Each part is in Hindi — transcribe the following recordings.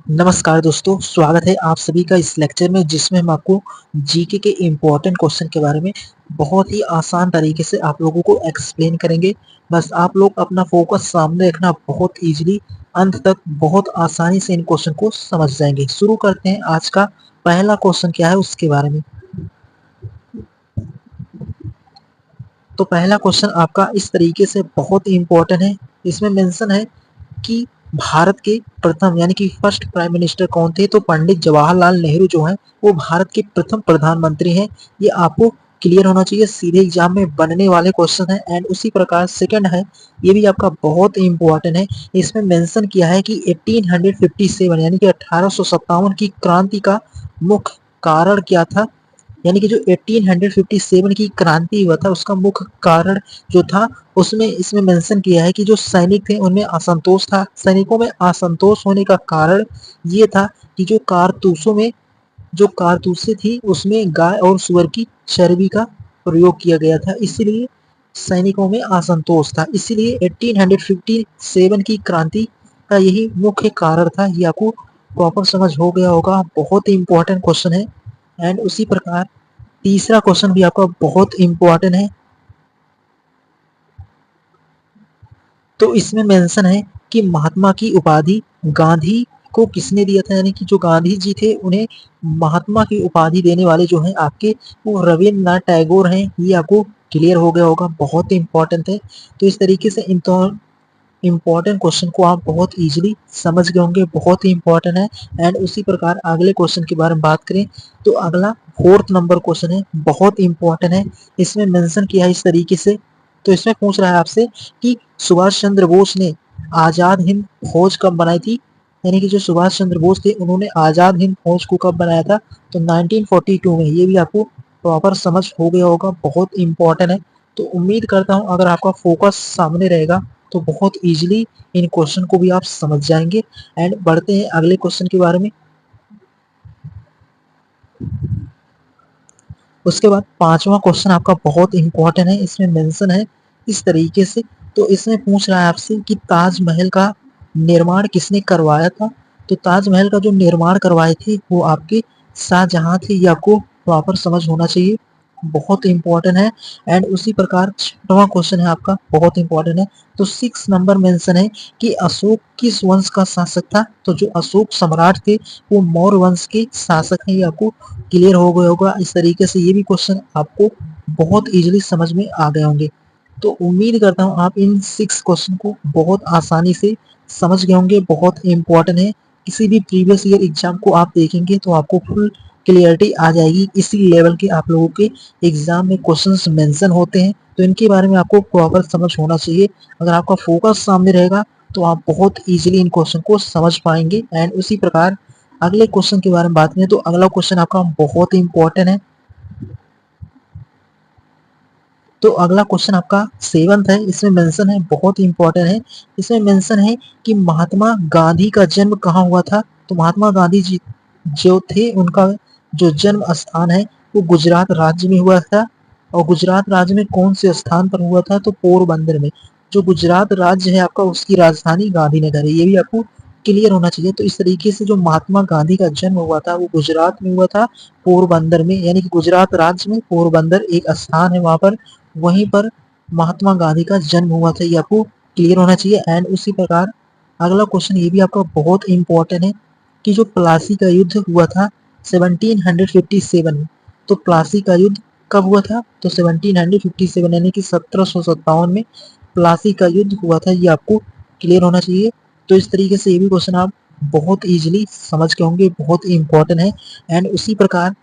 नमस्कार दोस्तों, स्वागत है आप सभी का इस लेक्चर में जिसमें हम आपको जीके के इम्पोर्टेंट क्वेश्चन के बारे में बहुत ही आसान तरीके से आप लोगों को एक्सप्लेन करेंगे। बस आप लोग अपना फोकस सामने रखना, बहुत ईजिली अंत तक बहुत आसानी से इन क्वेश्चन को समझ जाएंगे। शुरू करते हैं। आज का पहला क्वेश्चन क्या है उसके बारे में। तो पहला क्वेश्चन आपका इस तरीके से बहुत ही इम्पोर्टेंट है। इसमें मेंशन है कि भारत के प्रथम यानी कि फर्स्ट प्राइम मिनिस्टर कौन थे। तो पंडित जवाहरलाल नेहरू जो हैं वो भारत के प्रथम प्रधानमंत्री हैं। ये आपको क्लियर होना चाहिए, सीधे एग्जाम में बनने वाले क्वेश्चन है। एंड उसी प्रकार सेकंड है, ये भी आपका बहुत इंपॉर्टेंट है। इसमें मेंशन किया है कि 1857 यानी कि 1857 की क्रांति का मुख्य कारण क्या था। यानी कि जो 1857 की क्रांति हुआ था उसका मुख्य कारण जो था उसमें इसमें मेंशन किया है कि जो सैनिक थे उनमें असंतोष था। सैनिकों में असंतोष होने का कारण ये था कि जो कारतूसें थी उसमें गाय और सुअर की चर्बी का प्रयोग किया गया था, इसलिए सैनिकों में असंतोष था। इसलिए 1857 की क्रांति का यही मुख्य कारण था। ये आपको प्रॉपर समझ हो गया होगा। बहुत ही इंपॉर्टेंट क्वेश्चन है। एंड उसी प्रकार तीसरा क्वेश्चन भी आपका बहुत इंपॉर्टेंट है। तो इसमें मेंशन है कि महात्मा की उपाधि गांधी को किसने दिया था। यानी कि जो गांधी जी थे उन्हें महात्मा की उपाधि देने वाले जो हैं आपके वो रविन्द्रनाथ टैगोर हैं। ये आपको क्लियर हो गया होगा। बहुत इंपॉर्टेंट है। तो इस तरीके से इम्पॉर्टेंट क्वेश्चन को आप बहुत इजीली समझ गए होंगे। बहुत ही इंपॉर्टेंट है। एंड उसी प्रकार अगले क्वेश्चन के बारे में बात करें तो अगला फोर्थ नंबर क्वेश्चन है, बहुत इंपॉर्टेंट है। इसमें मेंशन किया है इस तरीके से। तो इसमें पूछ रहा है आपसे कि सुभाष चंद्र बोस ने आजाद हिंद फौज कब बनाई थी। यानी कि जो सुभाष चंद्र बोस थे उन्होंने आजाद हिंद फौज को कब बनाया था। तो 1942 में। ये भी आपको प्रॉपर समझ हो गया होगा। बहुत इंपॉर्टेंट है। तो उम्मीद करता हूँ अगर आपका फोकस सामने रहेगा तो बहुत इजीली इन क्वेश्चन को भी आप समझ जाएंगे। एंड बढ़ते हैं अगले क्वेश्चन के बारे में। उसके बाद पांचवा क्वेश्चन आपका बहुत इंपॉर्टेंट है। इसमें मेंशन है इस तरीके से। तो इसमें पूछ रहा है आपसे कि ताजमहल का निर्माण किसने करवाया था। तो ताजमहल का जो निर्माण करवाए थे वो आपके शाहजहां थे। ये आपको प्रॉपर समझ होना चाहिए। बहुत इंपॉर्टेंट है। एंड उसी प्रकार छठवां क्वेश्चन है आपका बहुत इंपॉर्टेंट है। तो 6 नंबर मेंशन है कि अशोक किस वंश का शासक था। तो जो अशोक सम्राट थे वो मौर्य वंश के शासक हैं। ये आपको क्लियर हो गया होगा। इस तरीके से ये भी क्वेश्चन आपको बहुत इजीली समझ में आ गए होंगे। तो उम्मीद करता हूँ आप इन 6 क्वेश्चन को बहुत आसानी से समझ गए होंगे। बहुत इंपॉर्टेंट है। किसी भी प्रीवियस ईयर एग्जाम को आप देखेंगे तो आपको फुल क्लियरिटी आ जाएगी। इसी लेवल के आप लोगों के एग्जाम में क्वेश्चंस मेंशन होते हैं। तो इनके बारे में आपको प्रॉपर समझ होना चाहिए। अगर आपका फोकस सामने रहेगा तो आप बहुत इजीली इन क्वेश्चन को समझ पाएंगे। एंड उसी प्रकार अगले क्वेश्चन के बारे में बात करें तो अगला क्वेश्चन आपका बहुत इंपॉर्टेंट है। तो अगला क्वेश्चन आपका 7th है। इसमें मेंशन है, बहुत इंपॉर्टेंट है। इसमें मेंशन है कि महात्मा गांधी का जन्म कहाँ हुआ था। तो महात्मा गांधी जी जो थे उनका जो जन्म स्थान है वो गुजरात राज्य में हुआ था। और गुजरात राज्य में कौन से स्थान पर हुआ था। तो पोरबंदर में। जो गुजरात राज्य है आपका उसकी राजधानी गांधीनगर है। ये भी आपको क्लियर होना चाहिए। तो इस तरीके से जो महात्मा गांधी का जन्म हुआ था वो गुजरात में हुआ था, पोरबंदर में। यानी कि गुजरात राज्य में पोरबंदर एक स्थान है, वहां पर वहीं पर महात्मा गांधी का जन्म हुआ था। ये आपको क्लियर होना चाहिए। एंड उसी प्रकार अगला क्वेश्चन ये भी आपका बहुत इंपॉर्टेंट है कि जो प्लासी का युद्ध हुआ था 1757 में। तो प्लासी का युद्ध कब हुआ था। तो 1757 यानी कि 1757 में प्लासी का युद्ध हुआ था। ये आपको क्लियर होना चाहिए। तो इस तरीके से ये भी क्वेश्चन आप बहुत इजीली समझ के होंगे। बहुत इंपॉर्टेंट है। एंड उसी प्रकार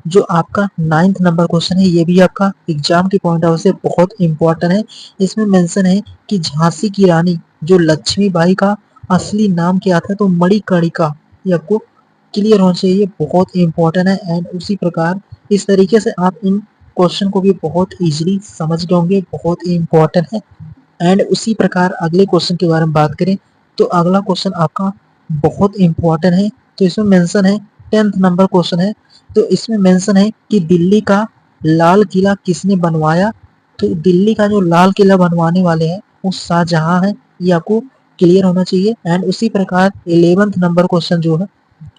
जो आपका 9th नंबर क्वेश्चन है ये भी आपका एग्जाम के पॉइंट ऑफ से बहुत इंपॉर्टेंट है। इसमें मेंशन है कि झांसी की रानी जो लक्ष्मीबाई का असली नाम क्या था। तो मणिकर्णिका। ये आपको क्लियर होना चाहिए। बहुत इंपॉर्टेंट है। एंड उसी प्रकार इस तरीके से आप इन क्वेश्चन को भी बहुत इजीली समझ गए होंगे। बहुत ही इंपॉर्टेंट है। एंड उसी प्रकार अगले क्वेश्चन के बारे में बात करें तो अगला क्वेश्चन आपका बहुत इंपॉर्टेंट है। तो इसमें मेंशन है 10th नंबर क्वेश्चन है। तो इसमें मेंशन है कि दिल्ली का लाल किला किसने बनवाया। तो दिल्ली का जो लाल किला बनवाने वाले हैं वो शाहजहां है। ये आपको क्लियर होना चाहिए। एंड उसी प्रकार 11th नंबर क्वेश्चन जो है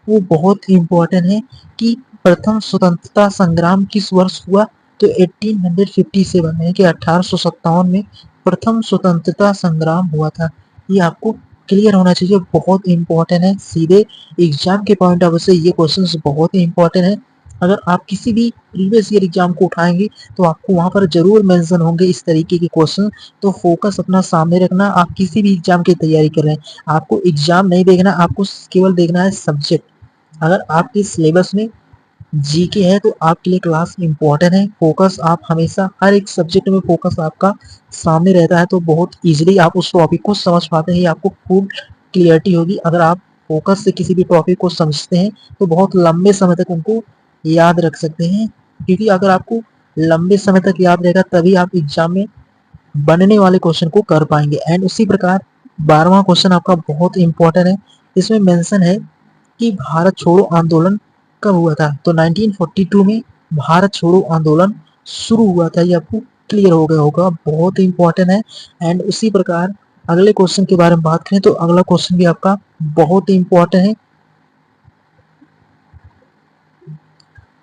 वो बहुत इंपॉर्टेंट है कि प्रथम स्वतंत्रता संग्राम किस वर्ष हुआ, तो 1857 यानी कि 1857 में प्रथम स्वतंत्रता संग्राम हुआ था। ये आपको क्लियर होना चाहिए, बहुत इंपॉर्टेंट है। सीधे एग्जाम के पॉइंट ऑफ व्यू से ये क्वेश्चंस बहुत ही इंपॉर्टेंट है। अगर आप किसी भी प्रीवियस ईयर एग्जाम को उठाएंगे तो आपको वहां पर जरूर मेंशन होंगे इस तरीके के क्वेश्चन। तो फोकस अपना सामने रखना, आप किसी भी एग्जाम की तैयारी कर रहे हैं, आपको एग्जाम नहीं देखना, आपको केवल देखना है सब्जेक्ट। अगर आपके सिलेबस में जीके है तो आपके लिए क्लास इंपॉर्टेंट है। फोकस आप हमेशा हर एक सब्जेक्ट में फोकस आपका सामने रहता है, तो बहुत इजीली आप उस टॉपिक को समझ पाते हैं। ये आपको फुल क्लियरिटी होगी। अगर आप फोकस से किसी भी टॉपिक को समझते हैं तो बहुत लंबे समय तक उनको याद रख सकते हैं, क्योंकि अगर आपको लंबे समय तक याद रहेगा तभी आप एग्जाम में बनने वाले क्वेश्चन को कर पाएंगे। एंड उसी प्रकार 12वां क्वेश्चन आपका बहुत इंपॉर्टेंट है। इसमें मेंशन है कि भारत छोड़ो आंदोलन कब हुआ था, तो 1942 में भारत छोड़ो आंदोलन शुरू हुआ था। ये आपको क्लियर हो गया होगा, बहुत इंपॉर्टेंट है। एंड उसी प्रकार अगले क्वेश्चन के बारे में बात करें तो अगला क्वेश्चन भी आपका बहुत इंपॉर्टेंट है।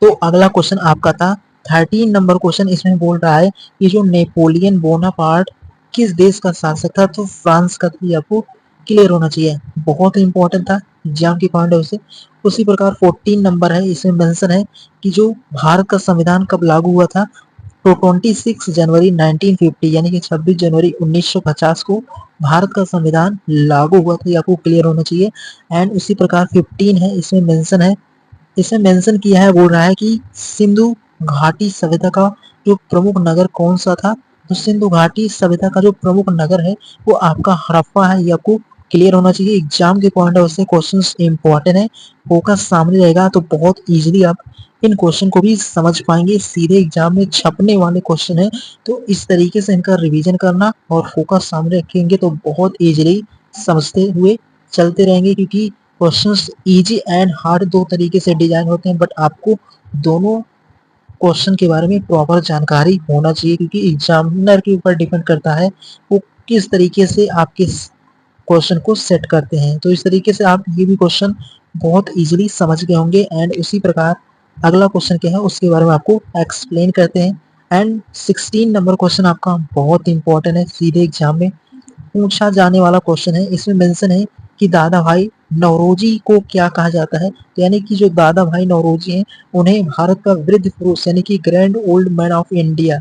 तो अगला क्वेश्चन आपका था 13 नंबर क्वेश्चन। इसमें बोल रहा है कि जो नेपोलियन बोनापार्ट किस देश का शासक था, तो फ्रांस का। तो आपको क्लियर होना चाहिए, बहुत इंपॉर्टेंट था एग्जाम के पॉइंट ऑफ व्यू से। उसी प्रकार 14 नंबर है, इसमें मेंशन है कि जो भारत का संविधान कब लागू हुआ था, तो 26 जनवरी 1950 यानी कि 26 जनवरी 1950 को भारत का संविधान लागू हुआ था। ये आपको क्लियर होना चाहिए। एंड उसी प्रकार 15 है, इसमें मेंशन है, इसमें मेंशन किया है, बोल रहा है कि सिंधु घाटी सभ्यता का जो प्रमुख नगर कौन सा था, तो सिंधु घाटी सभ्यता का जो प्रमुख नगर है वो आपका हड़प्पा है। ये आपको क्लियर होना चाहिए। एग्जाम के पॉइंट ऑफ व्यू से क्वेश्चंस इंपॉर्टेंट है, फोकस सामने रहेगा तो बहुत इजीली आप इन क्वेश्चन को भी समझ पाएंगे। सीधे एग्जाम में छपने वाले क्वेश्चन है, तो इस तरीके से इनका रिवीजन करना और फोकस सामने रखेंगे तो बहुत इजीली समझते हुए चलते रहेंगे, क्योंकि क्वेश्चंस इजी एंड हार्ड दो तरीके से डिजाइन होते हैं, बट आपको दोनों क्वेश्चन के बारे में प्रॉपर जानकारी होना चाहिए, क्योंकि एग्जामिनर के ऊपर डिपेंड करता है वो किस तरीके से आपके क्वेश्चन को सेट करते हैं। तो इस तरीके से आप ये भी क्वेश्चन बहुत इजीली समझ गए होंगे। एंड उसी प्रकार अगला क्वेश्चन क्या है उसके बारे में आपको एक्सप्लेन करते हैं। एंड 16 नंबर क्वेश्चन आपका बहुत इंपॉर्टेंट है, सीधे एग्जाम में पूछा जाने वाला क्वेश्चन है। इसमें मेंशन है कि दादा भाई नौरोजी को क्या कहा जाता है, तो यानी कि जो दादा भाई नौरोजी हैं उन्हें भारत का वृद्ध पुरुष यानी कि grand old man of India,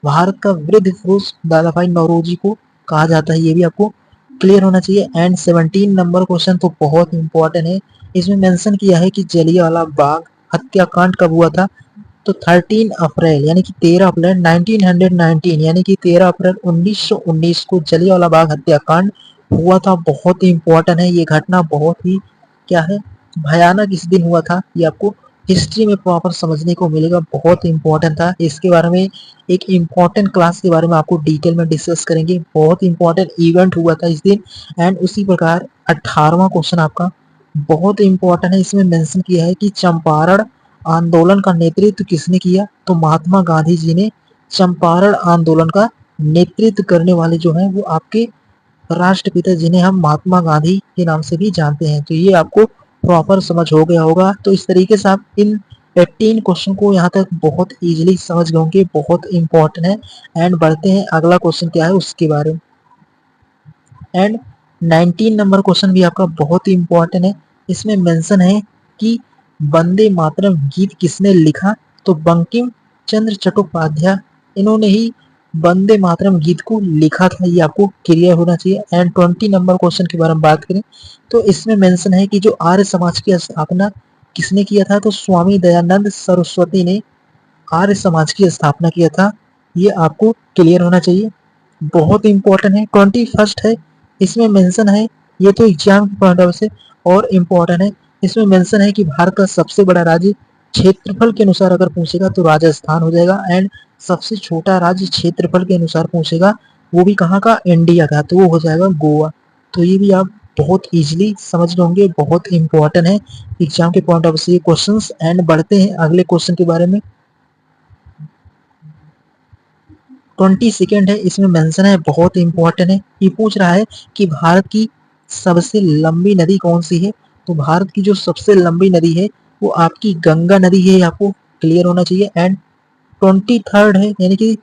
Bharat का वृद्ध पुरुष दादा भाई नौरोजी को कहा जाता है। ये भी आपको क्लियर होना चाहिए। एंड 17 नंबर क्वेश्चन तो बहुत इंपॉर्टेंट है। इसमें मेंशन किया है कि जलियांवाला बाग हत्याकांड कब हुआ था, तो 13 अप्रैल यानी कि 13 अप्रैल 1919 यानी कि 13 अप्रैल 1919 को जलियांवाला बाग हत्याकांड हुआ था। बहुत ही इंपॉर्टेंट है ये घटना, बहुत ही क्या है भयानक इस दिन हुआ था। ये आपको हिस्ट्री में प्रॉपर समझने को मिलेगा, बहुत इंपॉर्टेंट था। इसके बारे में एक इम्पॉर्टेंट क्लास के बारे में आपको डिटेल में डिस्कस करेंगे, बहुत इंपॉर्टेंट इवेंट हुआ था इस दिन। एंड उसी प्रकार 18वां क्वेश्चन आपका बहुत इंपॉर्टेंट है। इसमें मेंशन किया है कि चंपारण आंदोलन का नेतृत्व किसने किया, तो महात्मा गांधी जी ने चंपारण आंदोलन का नेतृत्व करने वाले जो हैं वो आपके राष्ट्रपिता जिन्हें हम महात्मा गांधी के नाम से भी जानते हैं। तो ये आपको प्रॉपर समझ हो गया होगा। तो इस तरीके से आप इन 18 क्वेश्चन को यहाँ तक बहुत इजीली समझ गए होंगे, बहुत इंपॉर्टेंट है। एंड बढ़ते हैं अगला क्वेश्चन क्या है उसके बारे में। एंड 19 नंबर क्वेश्चन भी आपका बहुत ही इंपॉर्टेंट है। इसमें मेंशन है कि वंदे मातरम गीत किसने लिखा, तो बंकिम चंद्र चट्टोपाध्याय इन्होंने ही वंदे मातरम गीत को लिखा था। ये आपको क्लियर होना चाहिए। एंड 20 नंबर क्वेश्चन के बारे में बात करें तो इसमें मेंशन है कि जो आर्य समाज की स्थापना किसने किया था, तो स्वामी दयानंद सरस्वती ने आर्य समाज की स्थापना किया था। ये आपको क्लियर होना चाहिए, बहुत इंपॉर्टेंट है। 21 है, इसमें मेंशन है, ये तो एग्जाम के पॉइंट ऑफ व्यू से और इम्पोर्टेंट है। इसमें मेंशन है कि भारत का सबसे बड़ा राज्य क्षेत्रफल के अनुसार अगर पूछेगा तो राजस्थान हो जाएगा। एंड सबसे छोटा राज्य क्षेत्रफल के अनुसार पूछेगा वो भी कहाँ का, इंडिया का, तो वो हो जाएगा गोवा। तो ये भी आप बहुत इजीली समझ लोगे, बहुत इंपॉर्टेंट है एग्जाम के पॉइंट ऑफ व्यू से ये क्वेश्चंस। एंड बढ़ते हैं अगले क्वेश्चन के बारे में। 22 है, इसमें मेंशन है, बहुत इंपॉर्टेंट है। ये पूछ रहा है कि भारत की सबसे लंबी नदी कौन सी है। तो भारत की जो सबसे लंबी नदी है वो आपकी गंगा नदी है, आपको क्लियर होना चाहिए। एंड 23 है, यानी कि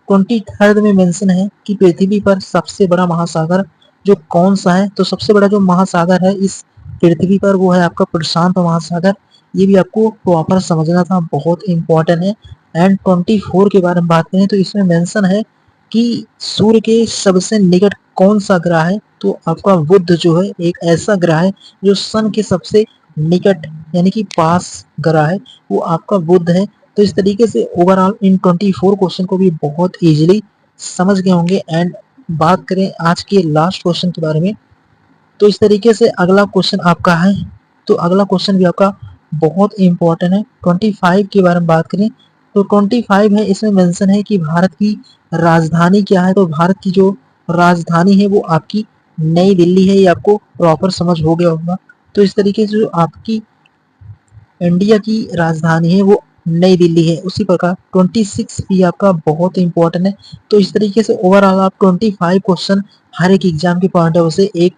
23 में मेंशन है कि पृथ्वी पर सबसे बड़ा महासागर जो कौन सा है। तो सबसे बड़ा जो महासागर है इस पृथ्वी पर वो है आपका प्रशांत महासागर। ये भी आपको प्रॉपर समझना था, बहुत इंपॉर्टेंट है। एंड 24 के बारे में बात करें तो इसमें मेंशन है कि सूर्य के सबसे निकट कौन सा ग्रह है। तो आपका बुध जो है एक ऐसा ग्रह है जो सन के सबसे निकट यानी कि पास ग्रह है, वो आपका बुध है। तो इस तरीके से ओवरऑल इन 24 क्वेश्चन को भी बहुत इजीली समझ गए होंगे। एंड बात करें आज के लास्ट क्वेश्चन के बारे में, तो इस तरीके से अगला क्वेश्चन आपका है। तो अगला क्वेश्चन भी आपका बहुत इंपॉर्टेंट है। 25 के बारे में बात करें तो 25 है, इसमें मेंशन है कि भारत की राजधानी क्या है। तो भारत की जो राजधानी है वो आपकी नई दिल्ली है, ये आपको प्रॉपर समझ हो गया होगा। तो इस तरीके से जो आपकी इंडिया की राजधानी है वो नई दिल्ली है। उसी प्रकार 26 भी आपका बहुत इंपॉर्टेंट है। तो इस तरीके से ओवरऑल आप 25 क्वेश्चन हर एक एग्जाम के पॉइंट ऑफ से एक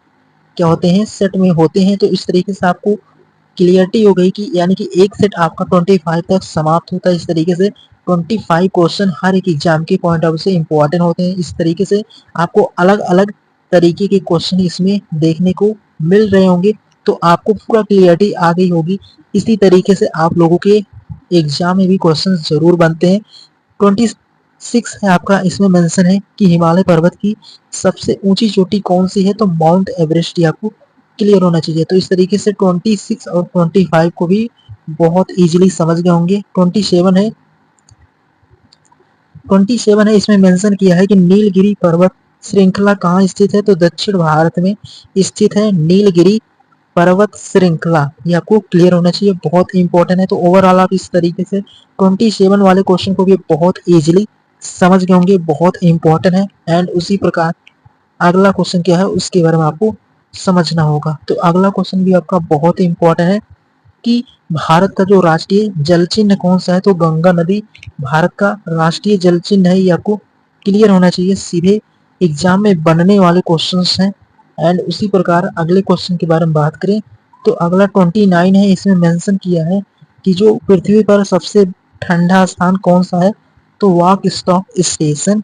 क्या होते हैं सेट में होते हैं। तो इस तरीके से आपको क्लियरिटी हो गई कि यानी कि एक सेट आपका 25 तक समाप्त होता है। इस तरीके से 25 क्वेश्चन हर एक एग्जाम के पॉइंट ऑफ से इंपॉर्टेंट होते हैं। इस तरीके से आपको अलग अलग तरीके के क्वेश्चन इसमें देखने को मिल रहे होंगे, तो आपको पूरा क्लियरिटी आ गई होगी। इसी तरीके से आप लोगों के एग्जाम में भी क्वेश्चन जरूर बनते हैं। 26 है आपका, इसमें मेंशन है कि हिमालय पर्वत की सबसे ऊंची चोटी कौन सी है। तो माउंट एवरेस्ट, आपको क्लियर होना चाहिए। तो इस तरीके से 26 और 25 को भी बहुत इजीली समझ गए होंगे। 27 है, इसमें मेंशन किया है कि नीलगिरी पर्वत श्रृंखला कहाँ स्थित है। तो दक्षिण भारत में स्थित है नीलगिरी पर्वत श्रृंखला, ये आपको क्लियर होना चाहिए, बहुत इंपॉर्टेंट है। तो ओवरऑल आप इस तरीके से 27 वाले क्वेश्चन को भी बहुत इजीली समझ गए होंगे, बहुत इंपॉर्टेंट है। एंड उसी प्रकार अगला क्वेश्चन क्या है उसके बारे में आपको समझना होगा। तो अगला क्वेश्चन भी आपका बहुत इंपॉर्टेंट है कि भारत का जो राष्ट्रीय जल चिन्ह कौन सा है। तो गंगा नदी भारत का राष्ट्रीय जल चिन्ह है, ये आपको क्लियर होना चाहिए। सीधे एग्जाम में बनने वाले क्वेश्चंस हैं। एंड उसी प्रकार अगले क्वेश्चन के बारे में बात करें तो अगला 29 है, इसमें मेंशन किया है कि जो पृथ्वी पर सबसे ठंडा स्थान कौन सा है। तो वाक स्टॉक स्टेशन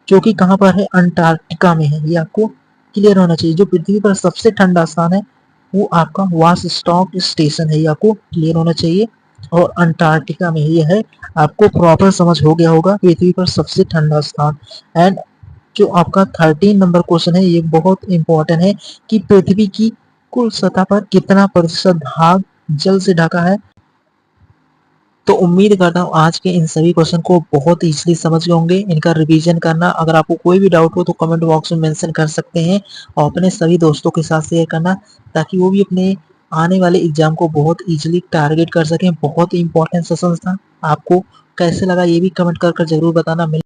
जो कि कहाँ पर है, अंटार्कटिका में है, ये आपको क्लियर होना चाहिए। जो पृथ्वी पर सबसे ठंडा स्थान है वो आपका वासस्टॉक स्टेशन है, ये आपको क्लियर होना चाहिए। और अंटार्कटिका में ये है, आपको प्रॉपर समझ हो गया होगा पृथ्वी पर सबसे ठंडा स्थान। एंड जो आपका 13 नंबर क्वेश्चन है ये बहुत इंपॉर्टेंट है कि पृथ्वी की कुल सतह पर कितना प्रतिशत भाग जल से ढका है। तो उम्मीद करता हूँ आज के इन सभी क्वेश्चन को बहुत इजीली समझ गए होंगे। इनका रिवीजन करना, अगर आपको कोई भी डाउट हो तो कमेंट बॉक्स में मेंशन कर सकते हैं और अपने सभी दोस्तों के साथ शेयर करना ताकि वो भी अपने आने वाले एग्जाम को बहुत इजीली टारगेट कर सकें। बहुत इंपॉर्टेंट सेशन था। आपको कैसे लगा ये भी कमेंट कर जरूर बताना।